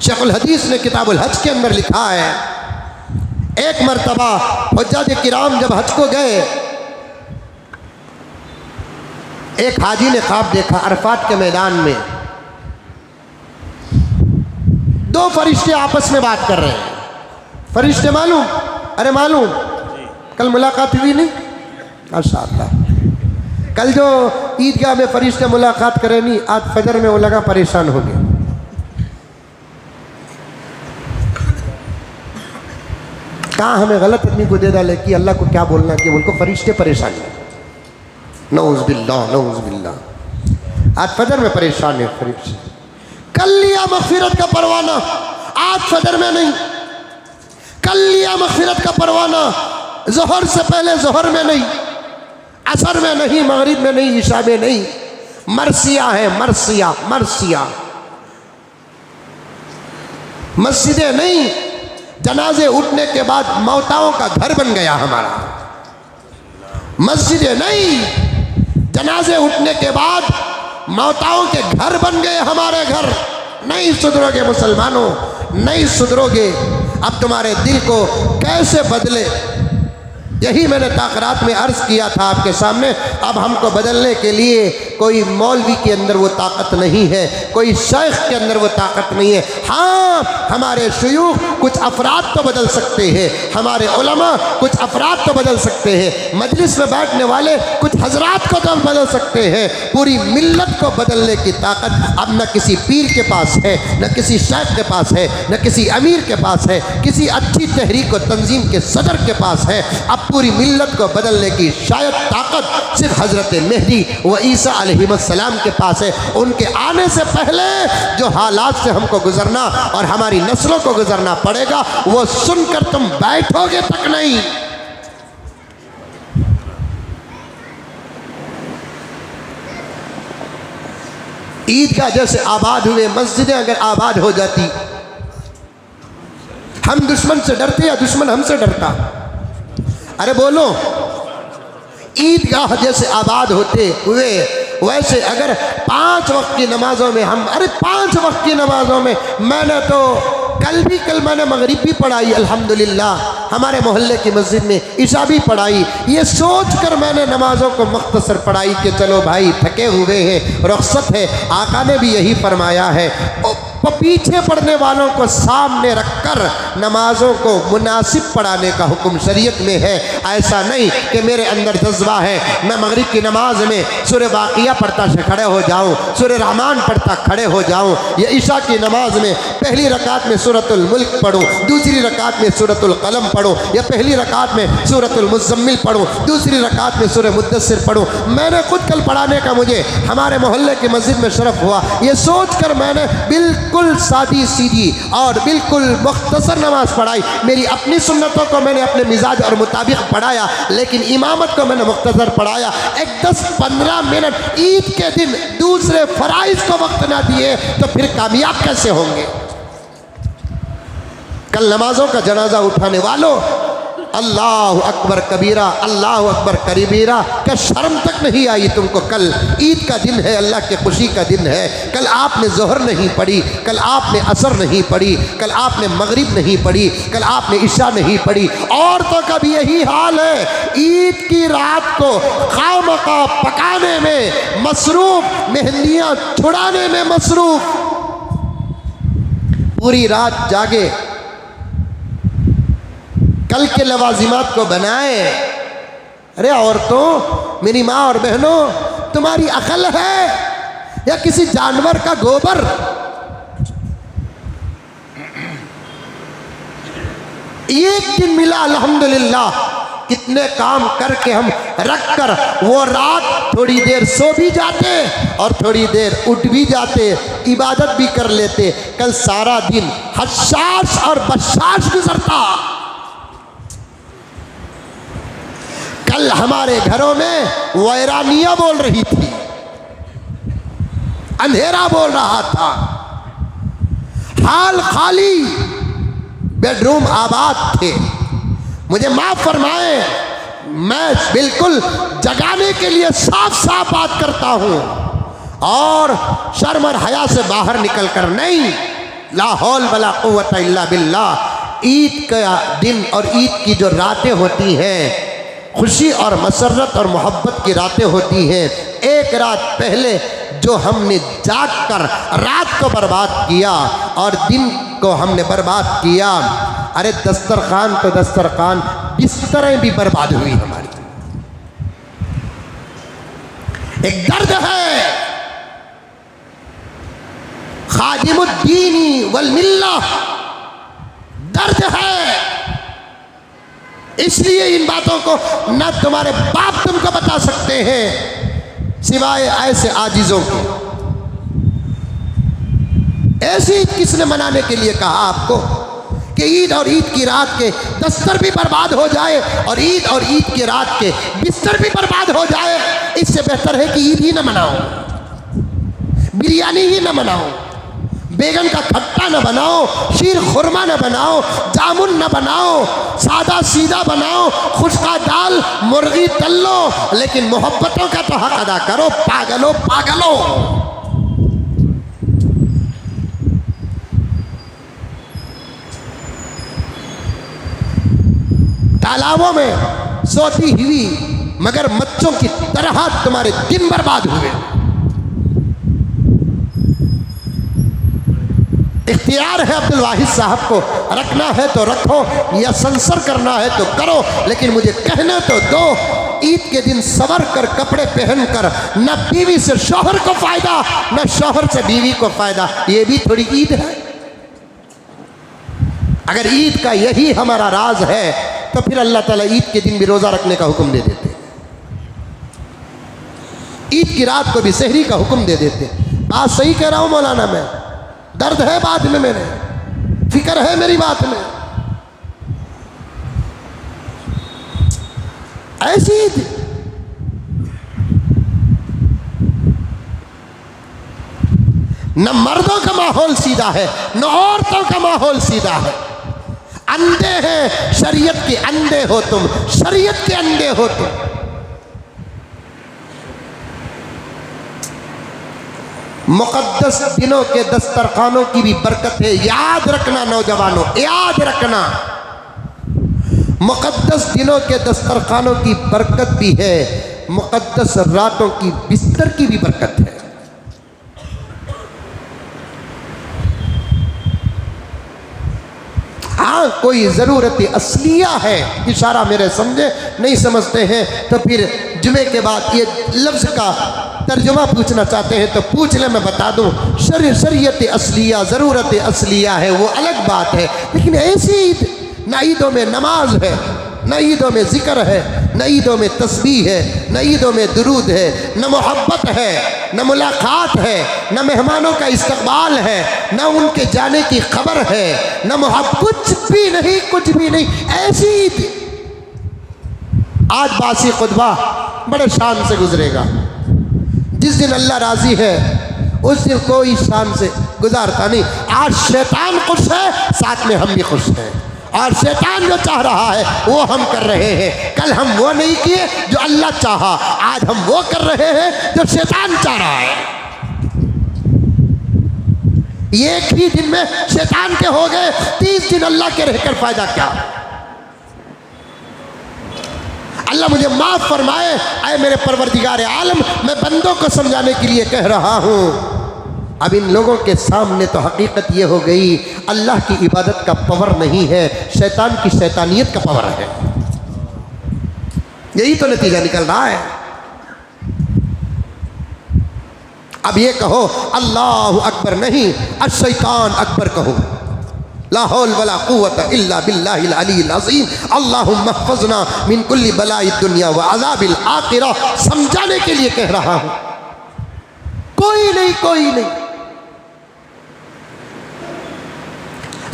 शेखुल हदीस ने किताबुल हज के अंदर लिखा है, एक मरतबा हुज्जाज किराम जब हज को गए, एक हाजी ने ख्वाब देखा अरफात के मैदान में दो फरिश्ते आपस में बात कर रहे हैं। फरिश्ते मालूम, अरे मालूम कल मुलाकात हुई नहीं, माशाअल्लाह। कल जो ईदगाह में फरिश्ते मुलाकात करें नहीं, आज फजर में वो लगा परेशान हो गया। कहाँ हमें गलत आदमी को दे डाले कि अल्लाह को क्या बोलना कि उनको फरिश्ते परेशान है। नऊज़ बिल्लाह, नऊज़ बिल्लाह। आज फजर में परेशान है फरिश्ते। कल लिया मग़फ़िरत का परवाना, आज फजर में नहीं। कल लिया मग़फ़िरत का परवाना, ज़ोहर से पहले ज़ोहर में नहीं, असर में नहीं, मगरिब में नहीं, इशा में नहीं। मरसिया है, मरसिया, मरसिया। मस्जिदें नहीं, जनाजे उठने के बाद मौताओं का घर बन गया हमारा। मस्जिदें नहीं, जनाजे उठने के बाद मौताओं के घर बन गए हमारे घर। नहीं सुधरोगे मुसलमानों, नहीं सुधरोगे। अब तुम्हारे दिल को कैसे बदले, यही मैंने ताक़रात में अर्ज़ किया था आपके सामने। अब हमको बदलने के लिए कोई मौलवी के अंदर वो ताकत नहीं है, कोई शेख के अंदर वो ताकत नहीं है। हाँ, हमारे शयूख कुछ अफराद तो बदल सकते हैं, हमारे उलमा कुछ अफराद तो बदल सकते हैं, मजलिस में बैठने वाले कुछ हजरात को तो बदल सकते हैं। पूरी मिल्लत को बदलने की ताकत अब न किसी पीर के पास है, न किसी शेख के पास है, न किसी अमीर के पास है, किसी अच्छी तहरीक व तंजीम के सदर के पास है। अब पूरी मिल्लत को बदलने की शायद ताकत सिर्फ हज़रत मेहदी व ईसा अलैहिस्सलाम के पास है। उनके आने से पहले जो हालात से हमको गुजरना और हमारी नस्लों को गुजरना पड़ेगा, वो सुनकर तुम बैठोगे तक नहीं। ईदगाह जैसे आबाद हुए, मस्जिदें अगर आबाद हो जाती, हम दुश्मन से डरते या दुश्मन हमसे डरता? अरे बोलो, ईदगाह जैसे आबाद होते हुए, वैसे अगर 5 वक्त की नमाज़ों में हम, अरे 5 वक्त की नमाज़ों में मैंने तो कल मैंने मगरिब भी पढ़ाई अल्हम्दुलिल्लाह, हमारे मोहल्ले की मस्जिद में इशा भी पढ़ाई। ये सोच कर मैंने नमाज़ों को मुख्तसर पढ़ाई कि चलो भाई थके हुए हैं, रुख़्सत है। आका ने भी यही फरमाया है, पीछे पढ़ने वालों को सामने रखकर नमाजों को मुनासिब पढ़ाने का हुक्म शरीयत में है। ऐसा नहीं कि मेरे अंदर जज्बा है मैं मगरिब की नमाज में सूरह वाक़िया पढ़ता से खड़े हो जाऊं, सूरह रहमान पढ़ता खड़े हो जाऊं, या ईशा की नमाज में पहली रकात में सूरतुल मुल्क पढ़ूं, दूसरी रकात में सूरतुल कलम पढ़ूं, या पहली रकात में सूरतुल मुज़म्मिल पढ़ूं, दूसरी रकात में सूरह मुद्दस्सिर पढ़ूं। मैंने खुद कल पढ़ाने का मुझे हमारे मोहल्ले की मस्जिद में शरफ हुआ। ये सोच कर मैंने बिल्कुल सादी सीधी और बिल्कुल मुख्तसर नमाज पढ़ाई। मेरी अपनी सुन्नतों को मैंने अपने मिजाज और मुताबिक पढ़ाया, लेकिन इमामत को मैंने मुख्तसर पढ़ाया। एक 10-15 मिनट ईद के दिन दूसरे फराइज को वक्त ना दिए तो फिर कामयाब कैसे होंगे? कल नमाजों का जनाजा उठाने वालों, अल्लाह अकबर कबीरा, अल्लाह अकबर करीबीरा, क्या शर्म तक नहीं आई तुमको? कल ईद का दिन है, अल्लाह की खुशी का दिन है। कल आपने ज़ोहर नहीं पढ़ी, कल आपने असर नहीं पढ़ी, कल आपने मगरिब नहीं पढ़ी, कल आपने इशा नहीं पढ़ी। औरतों का भी यही हाल है, ईद की रात को खामखा पकाने में मसरूफ़, मेहंदियाँ छुड़ाने में मसरूफ़, पूरी रात जागे, कल के लवाजिमात को बनाए। अरे औरतों, मेरी माँ और बहनों, तुम्हारी अकल है या किसी जानवर का गोबर? एक दिन मिला अल्हम्दुलिल्लाह, कितने काम करके हम रख कर वो रात थोड़ी देर सो भी जाते और थोड़ी देर उठ भी जाते, इबादत भी कर लेते। कल सारा दिन हशाश और बशाश गुजरता। कल हमारे घरों में वैरानिया बोल रही थी, अंधेरा बोल रहा था, हाल खाली, बेडरूम आबाद थे। मुझे माफ फरमाए, मैं बिल्कुल जगाने के लिए साफ साफ बात करता हूं और शर्म और हया से बाहर निकल कर नहीं। ला हौल वला कुव्वता इल्ला बिल्लाह। ईद का दिन और ईद की जो रातें होती हैं, खुशी और मसरत और मोहब्बत की रातें होती हैं। एक रात पहले जो हमने जाग कर रात को बर्बाद किया और दिन को हमने बर्बाद किया, अरे दस्तरखान तो दस्तरखान, बिस्तरें भी बर्बाद हुई हमारी। एक दर्द है खादिमुद्दीनी वल मिल्लाह, दर्द है। इसलिए इन बातों को न तुम्हारे बाप तुमको बता सकते हैं सिवाय ऐसे आजिजों के। ऐसी ईद किसने मनाने के लिए कहा आपको कि ईद और ईद की रात के दस्तर भी बर्बाद हो जाए और ईद की रात के बिस्तर भी बर्बाद हो जाए? इससे बेहतर है कि ईद ही न मनाओ, बिरयानी ही न मनाओ, बैगन का खट्टा न बनाओ, शीर खुरमा न बनाओ, जामुन न बनाओ, सादा सीधा बनाओ, खुशका दाल मुर्गी तल लो, लेकिन मोहब्बतों का तो हक अदा करो। पागलो पागलो, तालाबों में सोती हुई मगर मच्छों की तरह तुम्हारे दिन बर्बाद हुए। इख्तियार है अब्दुल वाहिद साहब को, रखना है तो रखो या संसर करना है तो करो, लेकिन मुझे कहने तो दो। ईद के दिन सवर कर कपड़े पहनकर न बीवी से शौहर को फायदा न शौहर से बीवी को फायदा, ये भी थोड़ी ईद है? अगर ईद का यही हमारा राज है तो फिर अल्लाह ताला ईद के दिन भी रोजा रखने का हुक्म दे देते, ईद की रात को भी सहरी का हुक्म दे देते। बात सही कह रहा हूं मौलाना मैं? दर्द है बात में, मेरे फिक्र है मेरी बात में। ऐसी न मर्दों का माहौल सीधा है न औरतों का माहौल सीधा है। अंधे हैं, शरीयत के अंधे हो तुम, शरीयत के अंधे हो तुम। मुकद्दस दिनों के दस्तरखानों की भी बरकत है, याद रखना नौजवानों, याद रखना। मुकद्दस दिनों के दस्तरखानों की बरकत भी है, मुकद्दस रातों की बिस्तर की भी बरकत है। हाँ, कोई ज़रूरत असलिया है, इशारा मेरे समझे नहीं समझते हैं तो फिर जुमे के बाद ये लफ्ज़ का तर्जुमा पूछना चाहते हैं तो पूछ ले, मैं बता दूं। शरीयत असलिया, ज़रूरत असलिया है, वो अलग बात है। लेकिन ऐसी ईद, न ईदों में नमाज है, न ईदों में ज़िक्र है, न ईदों में तस्बीह है, न ईदों में दुरूद है, न मोहब्बत है, न मुलाकात है, न मेहमानों का इस्तकबाल है, न उनके जाने की खबर है, न मोहब्बत, कुछ भी नहीं, कुछ भी नहीं। ऐसी ईद आज बासी खुतबा बड़े शान से गुजरेगा। जिस दिन अल्लाह राज़ी है उस दिन कोई शान से गुजारता नहीं। आज शैतान खुश है, साथ में हम भी खुश हैं, और शैतान जो चाह रहा है वो हम कर रहे हैं। कल हम वो नहीं किए जो अल्लाह चाहा, आज हम वो कर रहे हैं जो शैतान चाह रहा है। एक ही दिन में शैतान के हो गए, 30 दिन अल्लाह के रहकर फायदा क्या? अल्लाह मुझे माफ़ फरमाए। ऐ मेरे परवरदिगार आलम, मैं बंदों को समझाने के लिए कह रहा हूँ। अब इन लोगों के सामने तो हकीकत ये हो गई, अल्लाह की इबादत का पावर नहीं है, शैतान की शैतानियत का पावर है। यही तो नतीजा निकल रहा है। अब ये कहो अल्लाहु अकबर नहीं, अश-शैतान अकबर कहो। ला हौल वला कुव्वता इल्ला बिल्लाहिल अलील अज़ीम। अल्लाहुम्मा हफ़ज़ना मिन कुल्ली बलाइ दुनिया व अज़ाबिल आखिरा। समझाने के लिए कह रहा हूँ, कोई नहीं, कोई नहीं।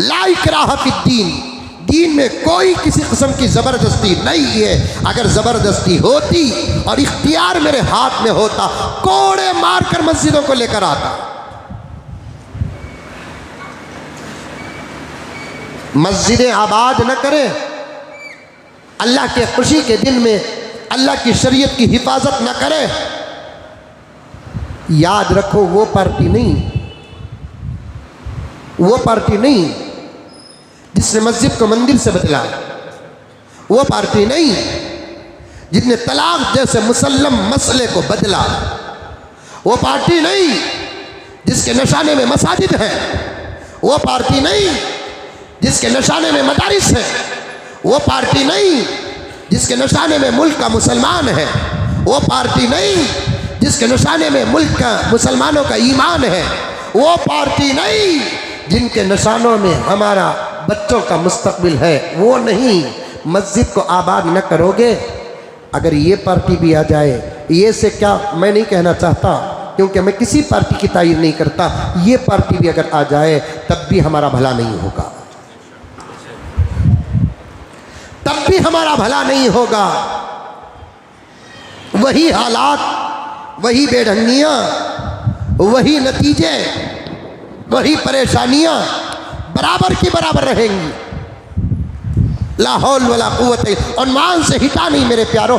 ला इक्राहा फिद्दीन, दीन में कोई किसी किस्म की ज़बरदस्ती नहीं है। अगर ज़बरदस्ती होती और इख्तियार मेरे हाथ में होता, कोड़े मार कर मस्जिदों को लेकर आता। मस्जिदें आबाद न करें, अल्लाह के खुशी के दिन में अल्लाह की शरीयत की हिफाजत न करें, याद रखो वो पार्टी नहीं, वो पार्टी नहीं जिसने मस्जिद को मंदिर से बदला, वो पार्टी नहीं जिसने तलाक जैसे मुसल्लम मसले को बदला, वो पार्टी नहीं जिसके निशाने में मसाजिद है, वो पार्टी नहीं जिसके निशाने में मदारिस है, वो पार्टी नहीं जिसके निशाने में मुल्क का मुसलमान है, वो पार्टी नहीं जिसके निशाने में मुल्क का मुसलमानों का ईमान है, वो पार्टी नहीं जिनके निशानों में हमारा बच्चों का मुस्तकबिल है, वो नहीं। मस्जिद को आबाद न करोगे, अगर ये पार्टी भी आ जाए, ये से क्या मैं नहीं कहना चाहता क्योंकि मैं किसी पार्टी की तारीफ नहीं करता, ये पार्टी भी अगर आ जाए तब भी हमारा भला नहीं होगा, तब भी हमारा भला नहीं होगा। वही हालात, वही बेढंगियां, वही नतीजे, वही परेशानियां बराबर की बराबर रहेंगी। ला हौल वला कुव्वत, उन्वान से हिटा नहीं मेरे प्यारों।